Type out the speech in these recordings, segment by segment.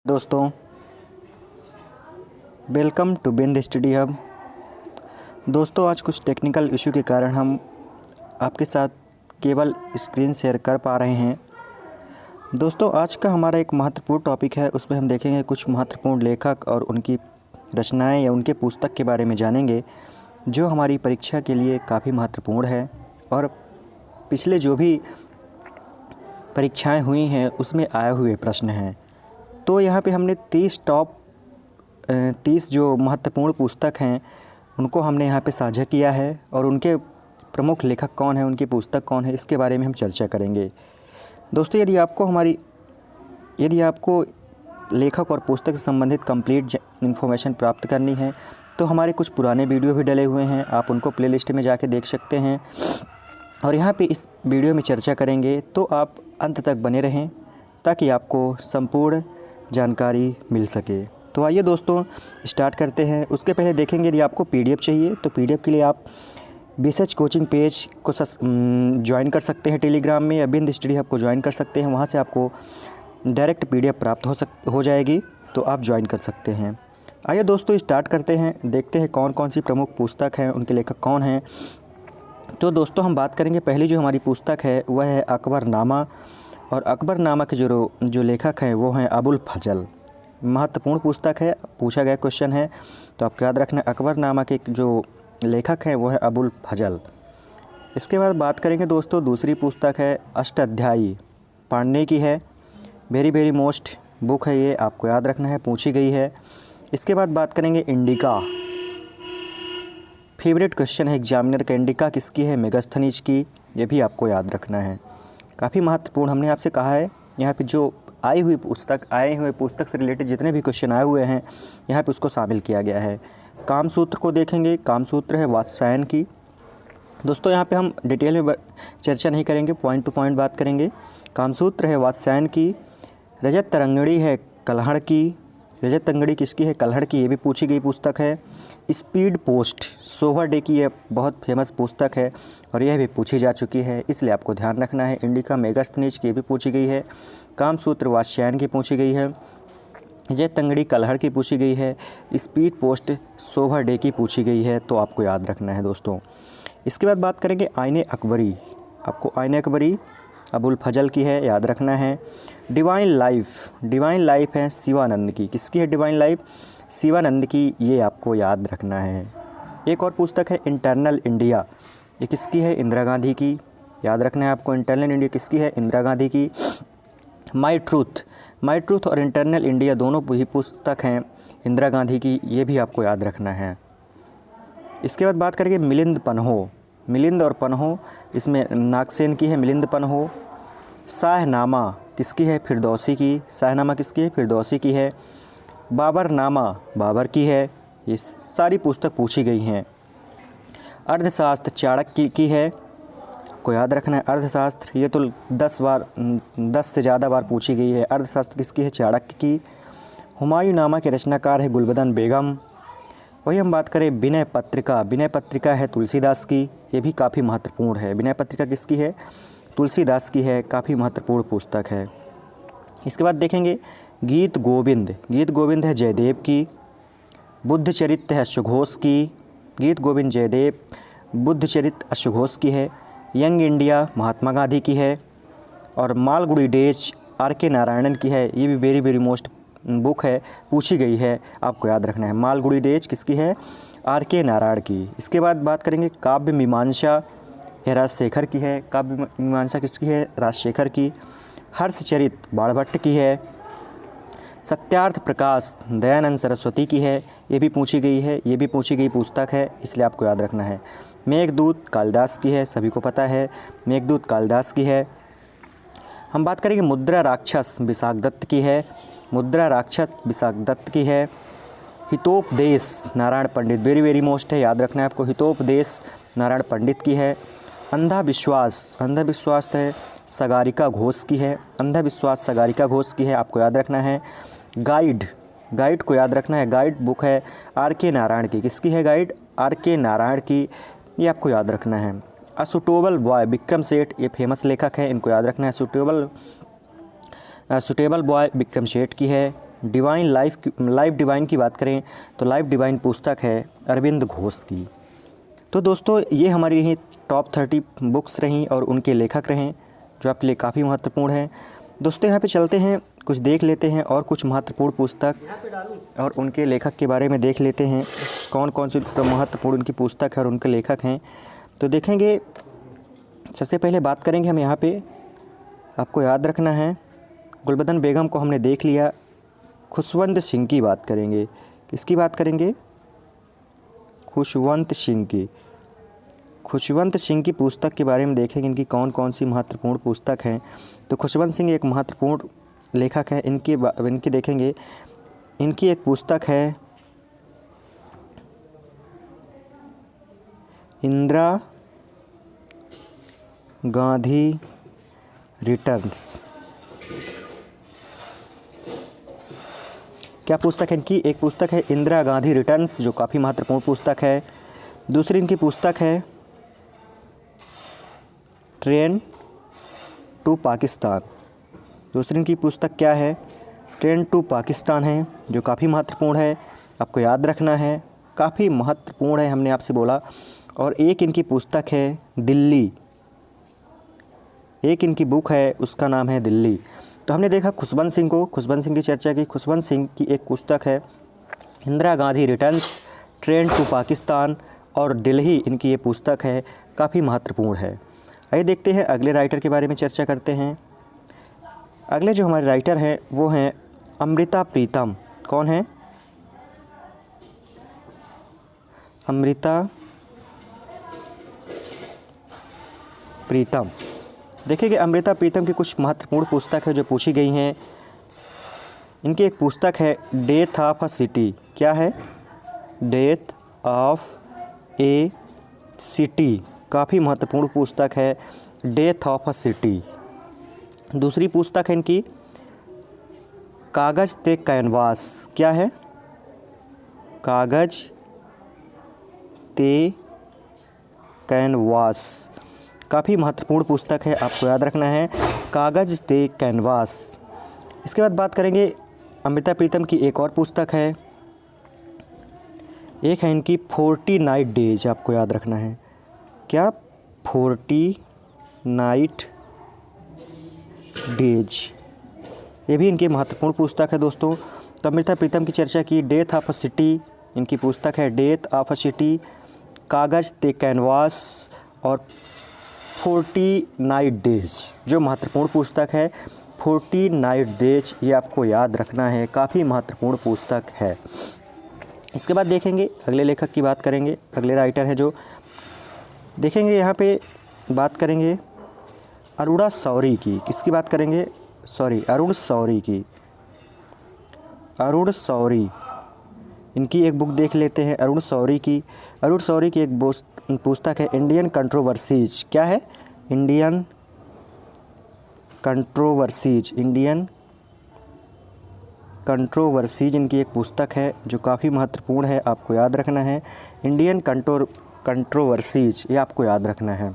दोस्तों, welcome to Bind study hub. दोस्तों, आज कुछ टेक्निकल इशू के कारण हम आपके साथ केवल स्क्रीन शेयर कर पा रहे हैं। दोस्तों, आज का हमारा एक महत्वपूर्ण टॉपिक है, उसमें हम देखेंगे कुछ महत्वपूर्ण लेखक और उनकी रचनाएं या उनके पुस्तक के बारे में जानेंगे, जो हमारी परीक्षा के लिए काफ़ी महत्वपूर्ण है और पिछले जो भी परीक्षाएं हुई हैं उसमें आए हुए प्रश्न हैं। तो यहाँ पे हमने 30 जो महत्वपूर्ण पुस्तक हैं उनको हमने यहाँ पे साझा किया है और उनके प्रमुख लेखक कौन हैं, उनकी पुस्तक कौन है, इसके बारे में हम चर्चा करेंगे। दोस्तों, यदि आपको लेखक और पुस्तक से संबंधित कंप्लीट इन्फॉर्मेशन प्राप्त करनी है तो हमारे कुछ पुराने वीडियो भी डले हुए हैं, आप उनको प्लेलिस्ट में जाके देख सकते हैं और यहाँ पे इस वीडियो में चर्चा करेंगे। तो आप अंत तक बने रहें ताकि आपको संपूर्ण जानकारी मिल सके। तो आइए दोस्तों स्टार्ट करते हैं। उसके पहले देखेंगे, यदि आपको पीडीएफ चाहिए तो पीडीएफ के लिए आप बीएसएच कोचिंग पेज को ज्वाइन कर सकते हैं टेलीग्राम में, या बिंद स्टडी हब को ज्वाइन कर सकते हैं। वहाँ से आपको डायरेक्ट पीडीएफ प्राप्त हो जाएगी, तो आप ज्वाइन कर सकते हैं। आइए दोस्तों स्टार्ट करते हैं, देखते हैं कौन कौन सी प्रमुख पुस्तक हैं, उनके लेखक कौन हैं। तो दोस्तों हम बात करेंगे, पहली जो हमारी पुस्तक है वह है अकबरनामा, और अकबरनामा के जो लेखक हैं वो हैं अबुल फजल। महत्वपूर्ण पुस्तक है, पूछा गया क्वेश्चन है, तो आपको याद रखना अकबरनामा के जो लेखक हैं वो है अबुल फजल। इसके बाद बात करेंगे दोस्तों, दूसरी पुस्तक है अष्टाध्यायी, पाणिनि की है। वेरी मोस्ट बुक है ये, आपको याद रखना है, पूछी गई है। इसके बाद बात करेंगे इंडिका, फेवरेट क्वेश्चन है एग्जामिनर का, इंडिका किसकी है, मेगास्थनीज की, ये भी आपको याद रखना है। काफ़ी महत्वपूर्ण, हमने आपसे कहा है यहाँ पे जो आए हुए पुस्तक से रिलेटेड जितने भी क्वेश्चन आए हुए हैं यहाँ पे उसको शामिल किया गया है। कामसूत्र को देखेंगे, कामसूत्र है वात्स्यायन की। दोस्तों यहाँ पे हम डिटेल में चर्चा नहीं करेंगे, पॉइंट टू पॉइंट बात करेंगे। कामसूत्र है वात्स्यायन की। रजत तरंगिणी है कल्हड़ की। रजत तरंगिणी किसकी है, कल्हड़ की, ये भी पूछी गई पुस्तक है। स्पीड पोस्ट सोवर डे की, यह बहुत फेमस पुस्तक है और यह भी पूछी जा चुकी है, इसलिए आपको ध्यान रखना है। इंडिका मेगास्थनीज की भी पूछी गई है। कामसूत्र वात्स्यायन की पूछी गई है। रजत तरंगिणी कल्हड़ की पूछी गई है। स्पीड पोस्ट सोवर डे की पूछी गई है, तो आपको याद रखना है दोस्तों। इसके बाद बात करेंगे आईने अकबरी, आपको आईने अकबरी अबुल फजल की है, याद रखना है। डिवाइन लाइफ है शिवानंद की, किसकी है डिवाइन लाइफ, शिवानंद की, ये आपको याद रखना है। एक और पुस्तक है इंटरनल इंडिया, ये किसकी है, इंदिरा गांधी की, याद रखना है आपको। इंटरनल इंडिया किसकी है, इंदिरा गांधी की। माई ट्रूथ और इंटरनल इंडिया दोनों ही पुस्तक हैं इंदिरा गांधी की, ये भी आपको याद रखना है। इसके बाद बात करेंगे मिलिंद और पन्हो, इसमें नागसेन की है मिलिंद पन्हो। शाहनामा किसकी है, फिरदौसी की, शाहनामा किसकी है, फिरदौसी की है। बाबरनामा बाबर की है, ये सारी पुस्तक पूछी गई हैं। अर्थशास्त्र चाणक्य की है, को याद रखना है। अर्थशास्त्र ये तो 10 से ज़्यादा बार पूछी गई है। अर्थशास्त्र किसकी है, चाणक्य की। हुमायूंनामा के रचनाकार है गुलबदन बेगम। वही हम बात करें विनय पत्रिका है तुलसीदास की, ये भी काफ़ी महत्वपूर्ण है। विनय पत्रिका किसकी है, तुलसीदास की है, काफ़ी महत्वपूर्ण पुस्तक है। इसके बाद देखेंगे गीत गोविंद है जयदेव की। बुद्धचरित्र है अश्वघोष की, गीत गोविंद जयदेव, बुद्धचरित्र अश्वघोष की है। यंग इंडिया महात्मा गांधी की है। और मालगुडी डेज आर.के. नारायणन की है, ये भी वेरी मोस्ट बुक है, पूछी गई है, आपको याद रखना है। मालगुडी डेज किसकी है, आर.के. नारायण की। इसके बाद बात करेंगे काव्य मीमांसा, यह राजशेखर की है। काव्य मीमांसा किसकी है, राजशेखर की। हर्षचरित बाणभट्ट की है। सत्यार्थ प्रकाश दयानंद सरस्वती की है, ये भी पूछी गई है, ये भी पूछी गई पुस्तक है, इसलिए आपको याद रखना है। मेघदूत कालिदास की है, सभी को पता है, मेघदूत कालिदास की है। हम बात करेंगे मुद्रा राक्षस विशाख दत्त की है, हितोपदेश नारायण पंडित, वेरी मोस्ट है, याद रखना है आपको। हितोपदेश नारायण पंडित की है। अंधविश्वास है सगारिका घोष की है, सगारिका घोष की है, आपको याद रखना है। गाइड को याद रखना है, गाइड बुक है आर.के. नारायण की, किसकी है गाइड, आर.के. नारायण की, ये आपको याद रखना है। A suitable boy Vikram Seth, ये फेमस लेखक हैं, इनको याद रखना है। सुटेबल बॉय विक्रम सेठ की है। डिवाइन लाइफ डिवाइन की बात करें तो लाइफ डिवाइन पुस्तक है अरविंद घोष की। तो दोस्तों ये हमारी रही टॉप 30 बुक्स रहीं और उनके लेखक रहें जो आपके लिए काफ़ी महत्वपूर्ण है। दोस्तों यहाँ पे चलते हैं, कुछ देख लेते हैं और कुछ महत्वपूर्ण पुस्तक और उनके लेखक के बारे में देख लेते हैं, कौन कौन सी महत्वपूर्ण उनकी पुस्तक है और उनके लेखक हैं। तो देखेंगे, सबसे पहले बात करेंगे हम यहाँ पे, आपको याद रखना है गुलबदन बेगम को हमने देख लिया। खुशवंत सिंह की बात करेंगे, किसकी बात करेंगे? खुशवंत सिंह की। खुशवंत सिंह की पुस्तक के बारे में देखेंगे इनकी कौन कौन सी महत्वपूर्ण पुस्तक हैं। तो खुशवंत सिंह एक महत्वपूर्ण लेखक हैं। इनकी देखेंगे, इनकी एक पुस्तक है इंदिरा गांधी रिटर्न्स। क्या पुस्तक है इनकी? एक पुस्तक है इंदिरा गांधी रिटर्न्स जो काफ़ी महत्वपूर्ण पुस्तक है। दूसरी इनकी पुस्तक है ट्रेन टू पाकिस्तान। दूसरी इनकी पुस्तक क्या है? ट्रेन टू पाकिस्तान है जो काफ़ी महत्वपूर्ण है, आपको याद रखना है, काफ़ी महत्वपूर्ण है हमने आपसे बोला। और एक इनकी पुस्तक है दिल्ली, एक इनकी बुक है उसका नाम है दिल्ली। तो हमने देखा खुशवंत सिंह को, खुशवंत सिंह की चर्चा की। खुशवंत सिंह की एक पुस्तक है Indira Gandhi returns, train to Pakistan और दिल्ली, इनकी ये पुस्तक है, काफ़ी महत्वपूर्ण है। आइए देखते हैं अगले राइटर के बारे में चर्चा करते हैं। अगले जो हमारे राइटर हैं वो हैं अमृता प्रीतम। कौन है? अमृता प्रीतम। देखिए अमृता प्रीतम की कुछ महत्वपूर्ण पुस्तक है जो पूछी गई हैं। इनकी एक पुस्तक है डेथ ऑफ अ सिटी। क्या है? डेथ ऑफ ए सिटी, काफ़ी महत्वपूर्ण पुस्तक है डेथ ऑफ अ सिटी। दूसरी पुस्तक है इनकी कागज़ ते कैनवास। क्या है? कागज़ ते कैनवास, काफ़ी महत्वपूर्ण पुस्तक है, आपको याद रखना है, कागज़ ते कैनवास। इसके बाद बात करेंगे अमृता प्रीतम की एक और पुस्तक है, एक है इनकी 40 नाइट डेज, आपको याद रखना है। क्या? 40 नाइट डेज, ये भी इनकी महत्वपूर्ण पुस्तक है दोस्तों। तो अमृता प्रीतम की चर्चा की। डेथ ऑफ अ सिटी इनकी पुस्तक है, डेथ ऑफ अ सिटी, कागज़ ते कैनवास और 40 नाइट डेज जो महत्वपूर्ण पुस्तक है। 40 नाइट डेज ये आपको याद रखना है, काफ़ी महत्वपूर्ण पुस्तक है। इसके बाद देखेंगे अगले लेखक की बात करेंगे, अगले राइटर हैं जो देखेंगे यहाँ पे बात करेंगे अरुणा शौरी की। किसकी बात करेंगे? अरुण शौरी की। अरुण शौरी, इनकी एक बुक देख लेते हैं अरुण शौरी की। अरुण शौरी की एक पुस्तक है इंडियन कंट्रोवर्सीज। क्या है? Indian controversies. इंडियन कंट्रोवर्सीज इनकी एक पुस्तक है जो काफ़ी महत्वपूर्ण है, आपको याद रखना है। इंडियन कंट्रोवर्सीज, ये आपको याद रखना है।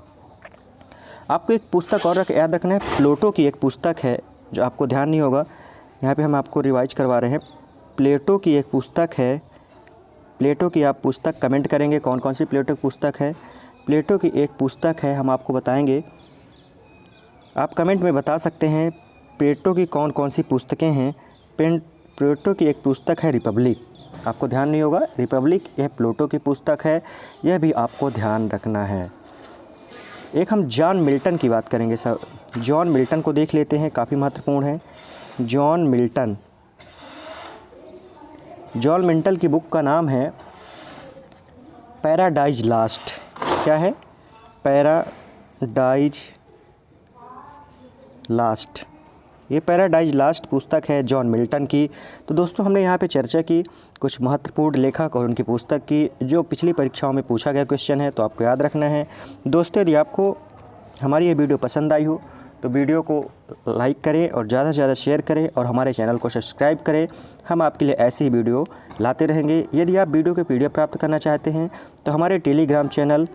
आपको एक पुस्तक और याद रखना है, प्लेटो की एक पुस्तक है जो आपको ध्यान नहीं होगा, यहाँ पे हम आपको रिवाइज करवा रहे हैं। प्लेटो की एक पुस्तक है, प्लेटो की आप पुस्तक कमेंट करेंगे कौन कौन सी प्लेटो की पुस्तक है। प्लेटो की एक पुस्तक है, हम आपको बताएंगे, आप कमेंट में बता सकते हैं प्लेटो की कौन कौन सी पुस्तकें हैं। प्लेटो की एक पुस्तक है रिपब्लिक, आपको ध्यान नहीं होगा, रिपब्लिक यह प्लेटो की पुस्तक है, यह भी आपको ध्यान रखना है। एक हम जॉन मिल्टन की बात करेंगे सर, जॉन मिल्टन को देख लेते हैं, काफ़ी महत्वपूर्ण है। जॉन मिल्टन, जॉन मिल्टन की बुक का नाम है पैराडाइज लास्ट। क्या है? पैराडाइज लास्ट, ये पैराडाइज लास्ट पुस्तक है जॉन मिल्टन की। तो दोस्तों हमने यहाँ पे चर्चा की कुछ महत्वपूर्ण लेखक और उनकी पुस्तक की, जो पिछली परीक्षाओं में पूछा गया क्वेश्चन है, तो आपको याद रखना है। दोस्तों यदि आपको हमारी ये वीडियो पसंद आई हो तो वीडियो को लाइक करें और ज़्यादा से ज़्यादा शेयर करें और हमारे चैनल को सब्सक्राइब करें। हम आपके लिए ऐसे ही वीडियो लाते रहेंगे। यदि आप वीडियो के PDF प्राप्त करना चाहते हैं तो हमारे Telegram channel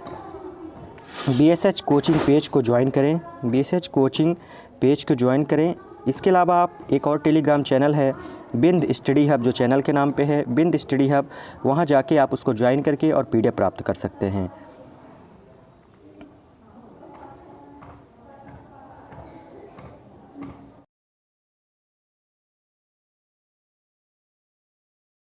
BSH coaching page को ज्वाइन करें, BSH कोचिंग पेज को ज्वाइन करें इसके अलावा आप एक और टेलीग्राम चैनल है बिंद स्टडी हब, जो चैनल के नाम पे है बिंद स्टडी हब, वहाँ जाके आप उसको ज्वाइन करके और PDF प्राप्त कर सकते हैं।